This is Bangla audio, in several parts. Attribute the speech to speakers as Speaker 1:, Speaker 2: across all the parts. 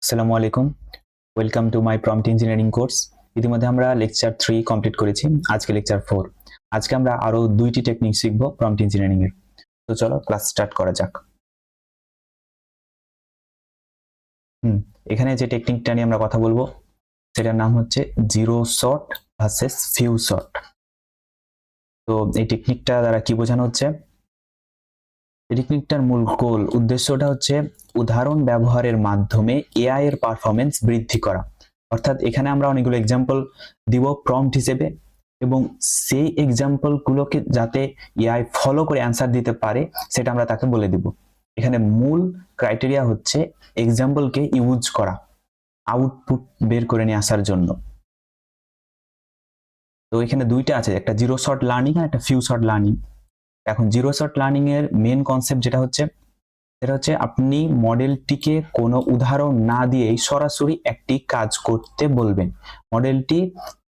Speaker 1: আসসালামু আলাইকুম, welcome to my prompt engineering course. ইতিমধ্যে আমরা লেকচার 3 কমপ্লিট করেছি, আজকে লেকচার 4। আজকে আমরা আরো দুইটি টেকনিক শিখব প্রম্পট ইঞ্জিনিয়ারিং এর। তো চলো ক্লাস স্টার্ট করা যাক। এখানে যে টেকনিকটা নিয়ে আমরা কথা বলবো সেটার নাম হচ্ছে zero shot versus few shot. তো এই টেকনিকটা দ্বারা কি বোঝানো হচ্ছে, এই টেকনিকটার মূল উদ্দেশ্যটা হচ্ছে উদাহরণ ব্যবহারের মাধ্যমে এআই এর পারফরম্যান্স বৃদ্ধি করা। অর্থাৎ এখানে আমরা অনেকগুলো এক্সাম্পল দিব প্রম্পট হিসেবে, এবং সেই এক্সাম্পল গুলোকে যাতে এআই ফলো করে অ্যান্সার দিতে পারে সেটা আমরা তাকে বলে দিব। এখানে মূল ক্রাইটেরিয়া হচ্ছে এক্সাম্পলকে ইউজ করা আউটপুট বের করে নিয়ে আসার জন্য। তো এখানে দুইটা আছে, একটা জিরো শট লার্নিং আর একটা ফিউ শট লার্নিং। এখন জিরো শট লার্নিং এর মেন কনসেপ্ট যেটা হচ্ছে আপনি মডেলটিকে কোনো উদাহরণ না দিয়েই সরাসরি একটি কাজ করতে বলবেন। মডেলটি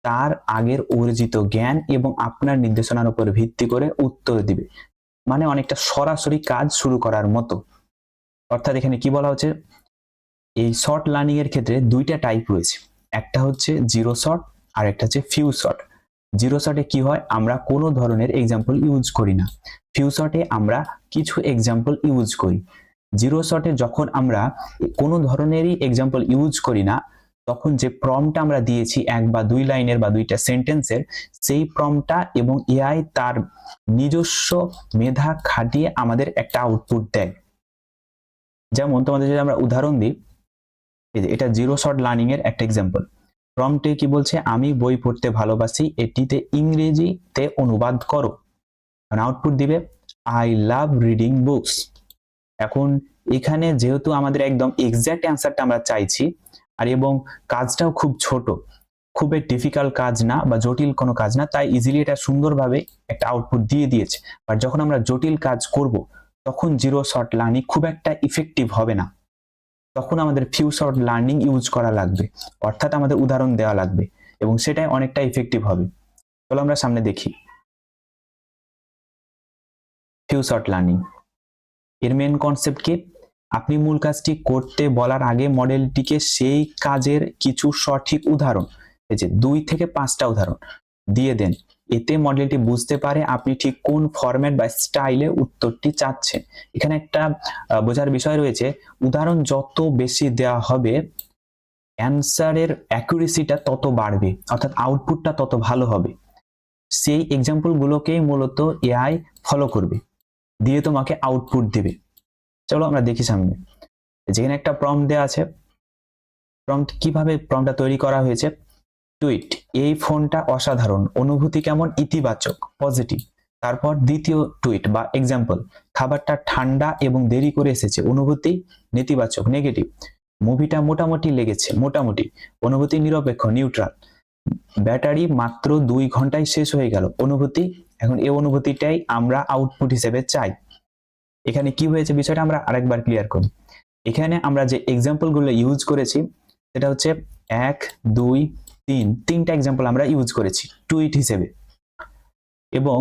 Speaker 1: তার আগের অর্জিত জ্ঞান এবং আপনার নির্দেশনার উপর ভিত্তি করে উত্তর দিবে, মানে অনেকটা সরাসরি কাজ শুরু করার মতো। অর্থাৎ এখানে কি বলা হচ্ছে, এই শর্ট লার্নিং এর ক্ষেত্রে দুইটা টাইপ রয়েছে, একটা হচ্ছে জিরো শট আর একটা হচ্ছে ফিউ শট। জিরো শটে কি হয়, আমরা কোনো ধরনের এক্সাম্পল ইউজ করি না। ফিউ শটে আমরা কিছু এক্সাম্পল ইউজ করি। জিরো শটে যখন আমরা কোনো ধরনেরই এক্সাম্পল ইউজ করি না, তখন যে প্রম্পটটা আমরা দিয়েছি এক বা দুই লাইনের বা দুইটা সেন্টেন্সের, সেই প্রম্পটটা এবং এআই তার নিজস্ব মেধা খাটিয়ে আমাদের একটা আউটপুট দেয়। যেমন তোমাদের যদি আমরা উদাহরণ দিই, এটা জিরো শট লার্নিং এর একটা এক্সাম্পল। প্রম্পটে কি বলছে, আমি বই পড়তে ভালোবাসি, এটিতে ইংরেজিতে অনুবাদ করো। আউটপুট দিবে আই লাভ রিডিং বুকস। এখন এখানে যেহেতু আমাদের একদম এক্সাক্ট অ্যান্সারটা আমরা চাইছি, আর এবং কাজটাও খুব ছোট, খুব ডিফিকাল্ট কাজ না বা জটিল কোনো কাজ না, তাই ইজিলি এটা সুন্দরভাবে একটা আউটপুট দিয়ে দিয়েছে। বাট যখন আমরা জটিল কাজ করব তখন জিরো শট লার্নিং খুব একটা ইফেক্টিভ হবে না, তখন আমাদের ফিউ শট লার্নিং ইউজ করা লাগবে, অর্থাৎ আমাদের উদাহরণ দেওয়া লাগবে, এবং সেটাই অনেকটা ইফেক্টিভ হবে। চলো আমরা সামনে দেখি ফিউ শট লার্নিং এর মেন কনসেপ্ট কি। আপনি মূল কাজটি করতে বলার আগে মডেলটিকে সেই কাজের কিছু সঠিক উদাহরণ, এই যে 2 থেকে 5টা উদাহরণ দিয়ে দেন। এতে মডেলটি বুঝতে পারে আপনি ঠিক কোন ফরম্যাট বা স্টাইলে উত্তরটি চাচ্ছেন। এখানে একটা বোঝার বিষয় রয়েছে, উদাহরণ যত বেশি দেওয়া হবে অ্যান্সারের অ্যাকুরেসিটা তত বাড়বে, অর্থাৎ আউটপুটটা তত ভালো হবে। সেই এক্সাম্পল গুলোকেই মূলত এআই ফলো করবে, দিয়ে তোমাকে আউটপুট দিবে। চলো আমরা দেখি সামনে। যেখানে একটা প্রম্পট দেওয়া আছে, প্রম্পট কিভাবে প্রম্পটটা তৈরি করা হয়েছে। টুইট, এই ফোনটা অসাধারণ, অনুভূতি কেমন, ইতিবাচক পজিটিভ। তারপর দ্বিতীয় টুইট বা এক্সাম্পল, খাবারটা ঠান্ডা এবং দেরি করে এসেছে, অনুভূতি নেতিবাচক নেগেটিভ। মুভিটা মোটামুটি লেগেছে, মোটামুটি, অনুভূতি নিরপেক্ষ নিউট্রাল। ব্যাটারি মাত্র 2 ঘন্টায় শেষ হয়ে গেল, অনুভূতি। এখন এই অনুভূতিটাই আমরা আউটপুট হিসেবে চাই। এখানে কি হয়েছে বিষয়টা আমরা আরেকবার ক্লিয়ার করি। এখানে আমরা যে এক্সাম্পল গুলো ইউজ করেছি সেটা হচ্ছে 1, 2, 3, তিনটা এক্সাম্পল আমরা ইউজ করেছি টুইট হিসেবে, এবং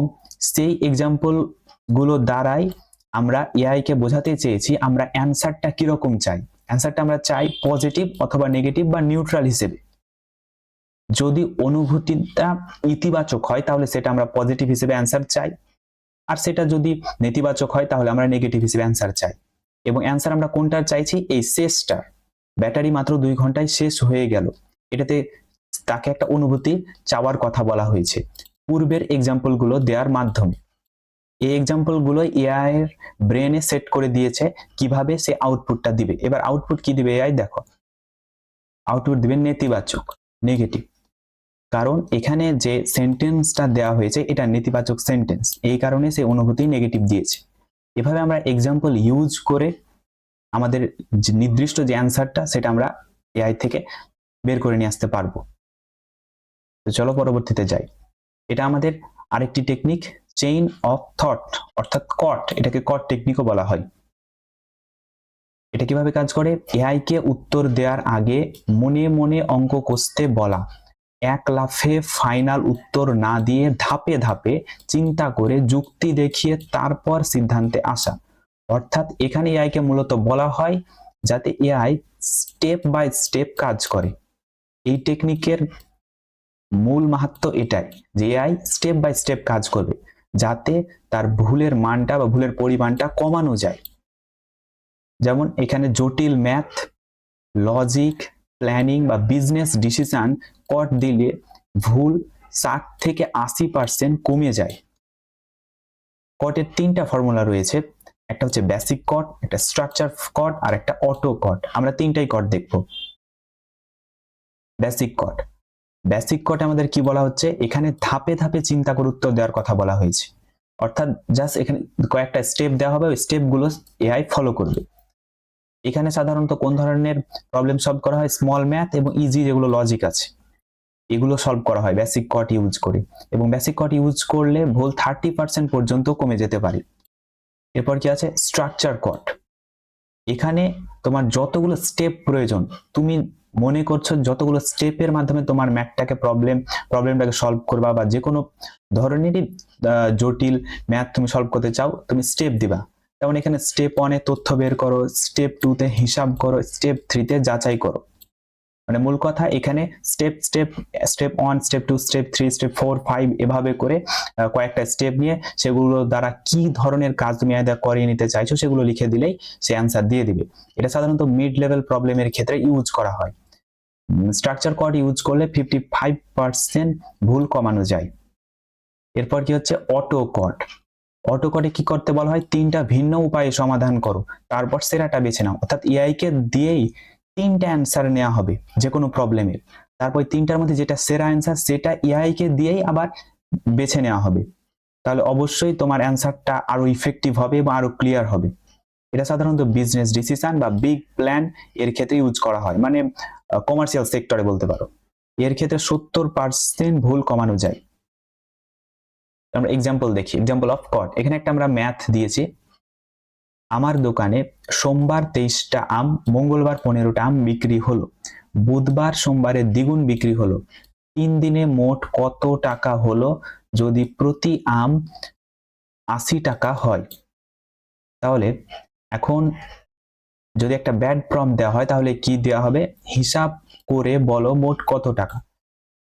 Speaker 1: সেই এক্সাম্পল গুলো দ্বারাই আমরা এআই কে বোঝাতে চেয়েছি আমরা অ্যান্সারটা কিরকম চাই। অ্যান্সারটা আমরা চাই পজিটিভ অথবা নেগেটিভ বা নিউট্রাল হিসেবে। যদি অনুভূতিটা ইতিবাচক হয় তাহলে সেটা আমরা পজিটিভ হিসেবে অ্যান্সার চাই, আর সেটা যদি নেতিবাচক হয় তাহলে আমরা নেগেটিভ হিসেবে অ্যান্সার চাই। এবং অ্যান্সার আমরা কোনটা চাইছি, এই শেষটা, ব্যাটারি মাত্র 2 ঘন্টায় শেষ হয়ে গেল, এটাতে তাকে একটা অনুভূতি চাওয়ার কথা বলা হয়েছে পূর্বের এক্সাম্পল গুলো দেওয়ার মাধ্যমে। এই এক্সাম্পল গুলো এআই এর ব্রেনে সেট করে দিয়েছে কিভাবে সে আউটপুটটা দিবে। এবার আউটপুট কি দিবে এআই, দেখো আউটপুট দিবে নেতিবাচক নেগেটিভ, কারণ এখানে যে সেন্টেন্সটা দেওয়া হয়েছে এটা নেতিবাচক সেন্টেন্স, এই কারণে সে অনুভূতি নেগেটিভ দিয়েছে। এভাবে আমরা এক্সাম্পল ইউজ করে আমাদের নির্দিষ্ট যে অ্যান্সারটা সেটা আমরা এআই থেকে বের করে নিয়ে আসতে পারবো। তো চলো পরবর্তীতে যাই। এটা আমাদের আরেকটি টেকনিক, চেইন অফ থট, অর্থাৎ কট, এটাকে কট টেকনিকও বলা হয়। এটা কিভাবে কাজ করে, এআই কে উত্তর দেওয়ার আগে মনে মনে অঙ্ক কষতে বলা, এক লাফে ফাইনাল উত্তর না দিয়ে ধাপে ধাপে চিন্তা করে যুক্তি দেখিয়ে তারপর সিদ্ধান্তে আসা। অর্থাৎ এখানে এআই কে মূলত বলা হয় যাতে এআই স্টেপ বাই স্টেপ কাজ করে। এই টেকনিকের মূল মাহাত্ম্য এটাই যে এআই স্টেপ বাই স্টেপ কাজ করবে যাতে তার ভুলের মানটা বা ভুলের পরিমাণটা কমানো যায়। যেমন এখানে জটিল ম্যাথ, লজিক, প্ল্যানিং বা বিজনেস ডিসিশন কট দিলে ভুল 60 থেকে 80% কমে যায়। কটের 3টা ফর্মুলা রয়েছে, একটা হচ্ছে বেসিক কট, একটা স্ট্রাকচার কট আর একটা অটো কট। আমরা 3টাই কট দেখব। বেসিক কট, বেসিক কটে আমাদের কি বলা হচ্ছে, এখানে ধাপে ধাপে চিন্তা করে উত্তর দেওয়ার কথা বলা হয়েছে। অর্থাৎ জাস্ট এখানে কয়েকটা স্টেপ দেওয়া হবে, ওই স্টেপগুলো এআই ফলো করবে। এখানে সাধারণত কোন ধরনের প্রবলেম সলভ করা হয়, স্মল ম্যাথ এবং ইজি যেগুলো লজিক আছে এগুলো সলভ করা হয় বেসিক কট ইউজ করে, এবং বেসিক কট ইউজ করলে ভুল 30% পর্যন্ত কমে যেতে পারে। এরপর কি আছে, স্ট্রাকচার কট। এখানে তোমার যতগুলো স্টেপ প্রয়োজন, তুমি মনে করছো যতগুলো স্টেপের মাধ্যমে তোমার ম্যাথটাকে প্রবলেমটাকে সলভ করবা বা যে কোনো ধরনেরই জটিল ম্যাথ তুমি সলভ করতে চাও, তুমি স্টেপ দিবা। যেমন এখানে স্টেপ 1 এ তথ্য বের করো, স্টেপ 2 তে হিসাব করো, স্টেপ 3 তে যাচাই করো। মানে মূল কথা এখানে স্টেপ 1, স্টেপ 2, স্টেপ 3, স্টেপ 4, 5 এভাবে করে কয়েকটা স্টেপ নিয়ে সেগুলো দ্বারা কি ধরনের কাজ তুমি আয়দা করিয়ে নিতে চাইছো সেগুলো লিখে দিলেই সে অ্যান্সার দিয়ে দিবে। এটা সাধারণত মিড লেভেল প্রবলেমের ক্ষেত্রে ইউজ করা হয়। স্ট্রাকচার কট ইউজ করলে 55% ভুল কমানো যায়। এরপর কি হচ্ছে অটো কট। অটো কটে কি করতে বলা হয়, 3টা ভিন্ন উপায়ে সমাধান করো, তারপর সেরাটা বেছে নাও। অর্থাৎ এআই কে দিয়েই 3টা অ্যান্সার নেওয়া হবে যে কোনো প্রবলেমের, তারপর 3টার মধ্যে যেটা সেরা অ্যান্সার সেটা এআই কে দিয়েই আবার বেছে নেওয়া হবে। তাহলে অবশ্যই তোমার অ্যান্সারটা আরো ইফেক্টিভ হবে এবং আরো ক্লিয়ার হবে। এটা সাধারণত বিজনেস ডিসিশন বা বিগ প্ল্যান এর ক্ষেত্রে ইউজ করা হয়, মানে কমার্শিয়াল সেক্টরে বলতে পারো। এর ক্ষেত্রে 70% ভুল কমানো যায়। আমরা এক্সাম্পল দেখি, এক্সাম্পল অফ কট। এখানে একটা আমরা ম্যাথ দিয়েছি, আমার দোকানে সোমবার 23টা আম, মঙ্গলবার 15টা আম বিক্রি হলো, বুধবার সোমবারে দ্বিগুণ বিক্রি হলো, 3 দিনে মোট কত টাকা হলো যদি প্রতি আম 80 টাকা হয়। তাহলে এখন যদি একটা ব্যাড প্রম্পট দেওয়া হয় তাহলে কি দেওয়া হবে, হিসাব করে বলো মোট কত টাকা।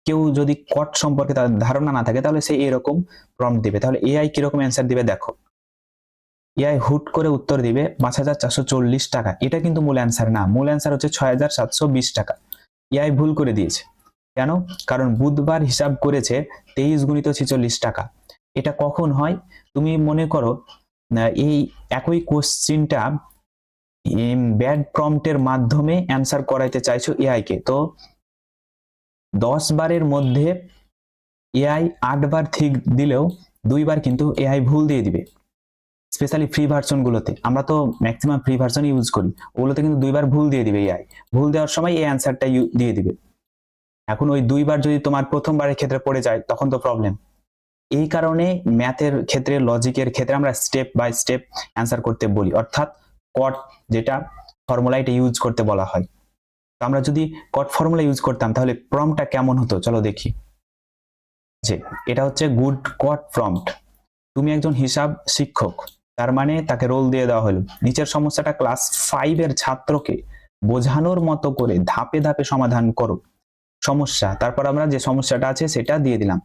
Speaker 1: কেউ যদি কট সম্পর্কে তার ধারণা না থাকে তাহলে সে এরকম প্রম্পট দিবে। তাহলে এআই কিরকম অ্যান্সার দিবে দেখো, এআই হুট করে উত্তর দিবে 5,440 টাকা। এটা কিন্তু মূল অ্যান্সার না, মূল অ্যান্সার হচ্ছে 6,720 টাকা। এআই ভুল করে দিয়েছে। কেন? কারণ বুধবার হিসাব করেছে 23 গুণিত 46 টাকা। এটা কখন হয়, তুমি মনে করো এই একই কোশ্চিনটা ব্যাড প্রম্পটের মাধ্যমে অ্যান্সার করাইতে চাইছো এআই কে, তো 10 বারের মধ্যে এআই 8 বার ঠিক দিলেও 2 বার কিন্তু এআই ভুল দিয়ে দিবে। স্পেশালি ফ্রি ভার্সন গুলোতে, আমরা তো ম্যাক্সিমাম ফ্রি ভার্সন ইউজ করি, ওগুলোতে কিন্তু 2 বার ভুল দিয়ে দিবে এআই। ভুল দেওয়ার সময় এই অ্যান্সারটা দিয়ে দিবে। এখন ওই 2 বার যদি তোমার প্রথমবারের ক্ষেত্রে পড়ে যায় তখন তো প্রবলেম। এই কারণে ম্যাথের ক্ষেত্রে, লজিকের ক্ষেত্রে আমরা স্টেপ বাই স্টেপ অ্যান্সার করতে বলি, অর্থাৎ কট যেটা ফর্মুলা এটা ইউজ করতে বলা হয়। তো আমরা যদি কট ফর্মুলা ইউজ করতাম তাহলে প্রম্পটটা কেমন হতো চলো দেখি। যে এটা হচ্ছে গুড কট প্রম্পট। তুমি একজন হিসাব শিক্ষক, তার মানে তাকে রোল দিয়ে দেওয়া হলো, নিচের সমস্যাটা ক্লাস 5 এর ছাত্রকে বোঝানোর মতো করে ধাপে ধাপে সমাধান করো। সমস্যা, তারপর আমরা যে সমস্যাটা আছে সেটা দিয়ে দিলাম।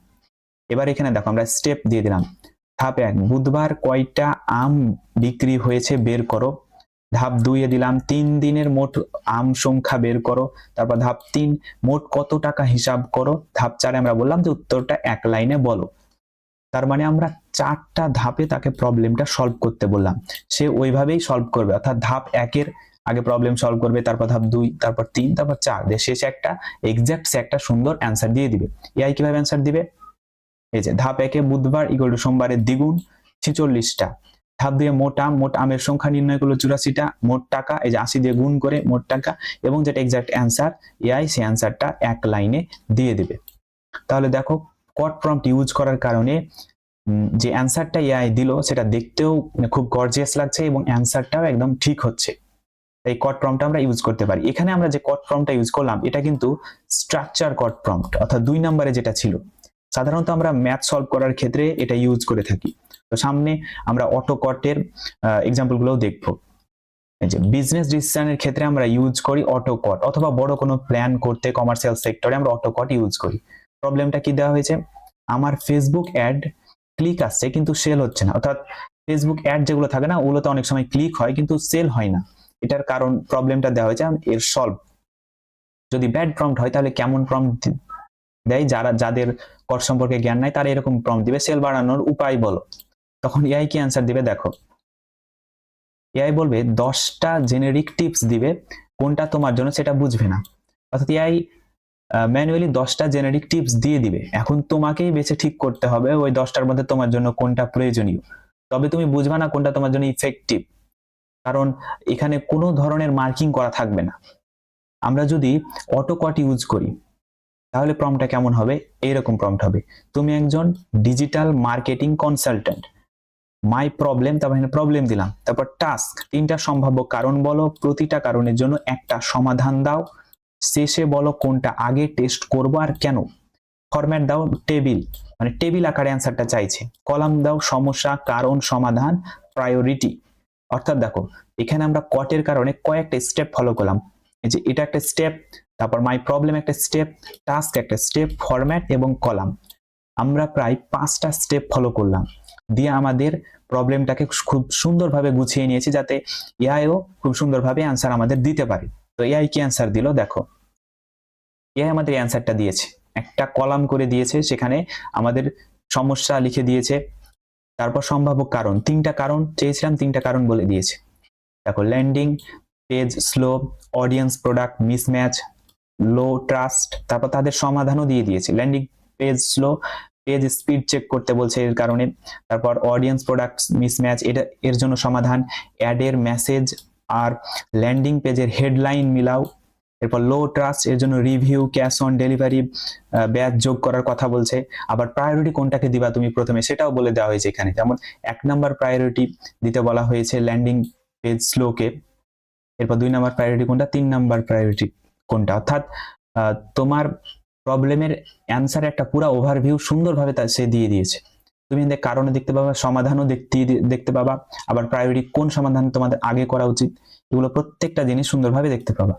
Speaker 1: এবার এখানে দেখো আমরা স্টেপ দিয়ে দিলাম। ধাপ 1, বুধবার কয়টা আম বিক্রি হয়েছে বের করো। ধাপ 2 এ দিলাম 3 দিনের মোট আম সংখ্যা বের করো। তারপর ধাপ 3, মোট কত টাকা হিসাব করো। ধাপ 4 আমরা বললাম যে উত্তরটা এক লাইনে বলো। তার মানে আমরা 4টা ধাপে তাকে প্রবলেমটা সলভ করতে বললাম, সে ওইভাবেই সলভ করবে। অর্থাৎ ধাপ 1 এর আগে প্রবলেম সলভ করবে, তারপর ধাপ 2, তারপর 3, তারপর 4, শেষে একটা এক্সাক্ট সে একটা সুন্দর অ্যান্সার দিয়ে দিবে। এআই কিভাবে অ্যান্সার দিবে, এই যে ধাপ 1 এ বুধবার ইকুয়াল টু সোমবারের দ্বিগুণ 46টা। ধাপ 2 এ মোট আমের সংখ্যা নির্ণয় করলো 84টা, মোট টাকা এই যে 80 দিয়ে গুণ করে মোট টাকা, এবং যেটা এক্সাক্ট অ্যান্সার এআই সেই অ্যান্সারটা এক লাইনে দিয়ে দিবে। তাহলে দেখো কট প্রম্পট ইউজ করার কারণে যে অ্যান্সারটা এআই দিল সেটা দেখতেও খুব গর্জিয়াস লাগছে এবং অ্যান্সারটাও একদম ঠিক হচ্ছে। এই কট প্রম্পটটা আমরা ইউজ করতে পারি। এখানে আমরা যে কট প্রম্পটটা ইউজ করলাম এটা কিন্তু স্ট্রাকচার কট প্রম্পট, অর্থাৎ 2 নম্বরে যেটা ছিল। সাধারণত আমরা ম্যাথ সলভ করার ক্ষেত্রে এটা ইউজ করে থাকি। তো সামনে আমরা অটো কটের এক্সাম্পল গুলোও দেখবো। এই যে বিজনেস ডিসিশনের ক্ষেত্রে আমরা ইউজ করি অটোকট, অথবা বড় কোনো প্ল্যান করতে কমার্শিয়াল সেক্টরে আমরা অটোকট ইউজ করি। প্রবলেমটা কি দেওয়া হয়েছে, আমার ফেসবুক অ্যাড ক্লিক আসছে কিন্তু সেল হচ্ছে না, অর্থাৎ ফেসবুক অ্যাড যেগুলো থাকে না ওগুলোতে অনেক সময় ক্লিক হয় কিন্তু সেল হয় না। এটার কারণ প্রবলেমটা দেওয়া হয়েছে, এর সলভ। যদি ব্যাড প্রম্পট হয় তাহলে কেমন প্রম্পট দেয়, যাদের কট সম্পর্কে জ্ঞান নাই তারা এরকম প্রম্পট দিবে, সেল বাড়ানোর উপায় বলো। তখন এআই কি অ্যান্সার দিবে দেখো, এআই বলবে 10টা জেনেরিক টিপস দিবে, কোনটা তোমার জন্য সেটা বুঝবে না। অর্থাৎ এআই ম্যানুয়ালি 10টা জেনেরিক টিপস দিয়ে দিবে, এখন তোমাকেই বেছে ঠিক করতে হবে ওই 10টার মধ্যে তোমার জন্য কোনটা প্রয়োজনীয়। তবে তুমি বুঝবা না কোনটা তোমার জন্য ইফেক্টিভ, কারণ এখানে কোনো ধরনের মার্কিং করা থাকবে না। আমরা যদি অটোকট ইউজ করি তাহলে প্রম্পটটা কেমন হবে, এইরকম প্রম্পট হবে, তুমি একজন digital marketing consultant, my problem, তারপর এখানে প্রবলেম দিলাম, তারপর টাস্ক, 3টা সম্ভাব্য কারণ বলো, প্রতিটা কারণের জন্য একটা সমাধান দাও, শেষে বলো কোনটা আগে টেস্ট করবো আর কেন। ফরম্যাট দাও টেবিল, মানে টেবিল আকারে অ্যান্সারটা চাইছে। কলাম দাও সমস্যা, কারণ, সমাধান, প্রায়োরিটি। অর্থাৎ দেখো এখানে আমরা কটের কারণে কয়েকটা স্টেপ ফলো করলাম, এই যে এটা একটা স্টেপ, তারপর মাই প্রবলেম একটা স্টেপ, টাস্ক একটা স্টেপ, ফরম্যাট এবং কলাম। আমরা প্রায় 5টা স্টেপ ফলো করলাম, দিয়ে আমাদের প্রবলেমটাকে খুব সুন্দরভাবে গুছিয়ে নিয়েছি যাতে এআইও খুব সুন্দরভাবে অ্যান্সার আমাদের দিতে পারে। তো এআই কি অ্যান্সার দিল দেখো, এআই আমাদের অ্যান্সারটা দিয়েছে, একটা কলাম করে দিয়েছে, সেখানে আমাদের সমস্যা লিখে দিয়েছে, তারপর সম্ভাব্য কারণ, 3টা কারণ চেয়েছিলাম, 3টা কারণ বলে দিয়েছে। দেখো landing page slow, audience product mismatch, low trust, তারপর তাদের সমাধানও দিয়ে দিয়েছে। Landing page slow, page speed check করতে বলছে এর কারণে, তারপর অডিয়েন্স প্রোডাক্ট মিসম্যাচ, এটা এর জন্য সমাধান, অ্যাডের মেসেজ আর ল্যান্ডিং পেজের হেডলাইন মিলাও, এরপর লো ট্রাস্ট এর জন্য review, cash on delivery, batch যোগ করার কথা বলছে। আবার প্রায়োরিটি কোনটাকে দিবা তুমি প্রথমে সেটাও বলে দেওয়া হয়েছে এখানে, যেমন 1 নাম্বার প্রায়োরিটি দিতে বলা হয়েছে ল্যান্ডিং পেজ স্লোকে, এরপর 2 নাম্বার প্রায়োরিটি কোনটা, 3 নাম্বার প্রায়োরিটি কোনটা। অর্থাৎ তোমার প্রবলেমের অ্যান্সার একটা পুরো ওভারভিউ সুন্দরভাবে সে দিয়ে দিয়েছে। তুমি এদের কারণে দেখতে পাবা, সমাধানও দেখতে পাবা, আবার প্রায়োরিটি কোন সমাধান তোমাদের আগে করা উচিত, এগুলো প্রত্যেকটা জিনিস সুন্দরভাবে দেখতে পাবা।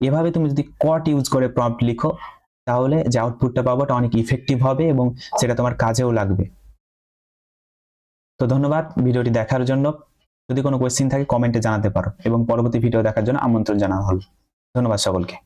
Speaker 1: এভাবে তুমি যদি কট ইউজ করে প্রম্পট লিখো তাহলে যে আউটপুটটা পাবো ওটা অনেক ইফেক্টিভ হবে এবং সেটা তোমার কাজেও লাগবে। তো ধন্যবাদ ভিডিওটি দেখার জন্য। যদি কোনো কোয়েশ্চেন থাকে কমেন্টে জানাতে পারো এবং পরবর্তী ভিডিও দেখার জন্য আমন্ত্রণ জানানো হলো। ধন্যবাদ সকলকে।